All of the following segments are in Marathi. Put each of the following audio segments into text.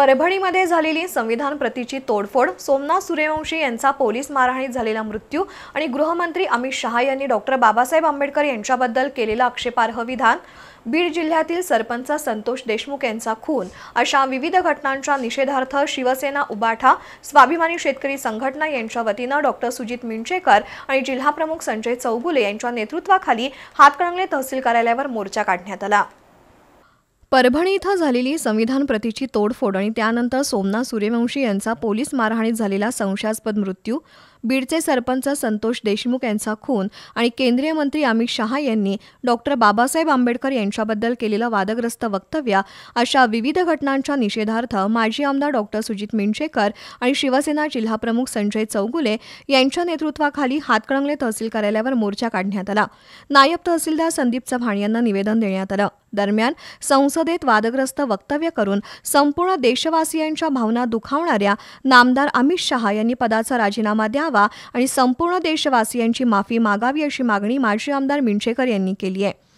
परभणीमध्ये झालेली संविधान प्रतीची तोडफोड, सोमनाथ सूर्यवंशी यांचा पोलीस मारहाणीत झालेला मृत्यू आणि गृहमंत्री अमित शहा यांनी डॉक्टर बाबासाहेब आंबेडकर यांच्याबद्दल केलेलं आक्षेपार्ह विधान, बीड जिल्ह्यातील सरपंच संतोष देशमुख यांचा खून अशा विविध घटनांच्या निषेधार्थ शिवसेना, उबाठा, स्वाभिमानी शेतकरी संघटना यांच्या वतीनं डॉक्टर सुजित मिंचेकर आणि जिल्हाप्रमुख संजय चौगुले यांच्या नेतृत्वाखाली हातकणंगले तहसील कार्यालयावर मोर्चा काढण्यात आला। परभणी इथं झालेली संविधान प्रतीची तोडफोड आणि त्यानंतर सोमनाथ सूर्यवंशी यांचा पोलीस मारहाणीत झालेला संशयास्पद मृत्यू, बीडचे सरपंच संतोष देशमुख यांचा खून आणि केंद्रीय मंत्री अमित शहा यांनी डॉक्टर बाबासाहेब आंबेडकर यांच्याबद्दल केलेलं वादग्रस्त वक्तव्य अशा विविध घटनांच्या निषेधार्थ माजी आमदार डॉक्टर सुजित मिंचेकर आणि शिवसेना जिल्हाप्रमुख संजय चौगुले यांच्या नेतृत्वाखाली हातकणंगले तहसील कार्यालयावर मोर्चा काढण्यात आला। नायब तहसीलदार संदीप चव्हाण यांना निवेदन देण्यात आलं। दरम्यान संसदेत वादग्रस्त वक्तव्य करून संपूर्ण देशवासियांच्या भावना दुखावणाऱ्या नामदार अमित शहा यांनी पदाचा राजीनामा द्यावा आणि संपूर्ण देशवासियांची माफी मागावी अशी मागणी माजी आमदार मिंचेकर यांनी केली आहे।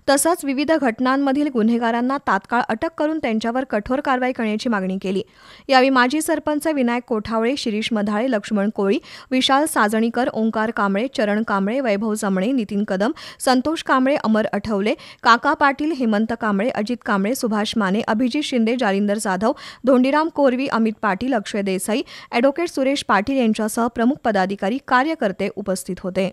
तसंच विविध घटनांमधील गुन्हेगारांना तात्काळ अटक करून त्यांच्यावर कठोर कारवाई करण्याची मागणी केली। यावेळी माजी सरपंच विनायक कोठावळे, शिरीष मधाळे, लक्ष्मण कोळी, विशाल साजणीकर, ओंकार कांबळे, चरण कांबळे, वैभव जमणे, नितीन कदम, संतोष कांबळे, अमर आठवले, काका पाटील, हेमंत कांबळे, अजित कांबळे, सुभाष माने, अभिजित शिंदे, जालिंदर जाधव, धोंडीराम कोरवी, अमित पाटील, अक्षय देसाई, ॲडव्होकेट सुरेश पाटील यांच्यासह प्रमुख पदाधिकारी, कार्यकर्ते उपस्थित होते।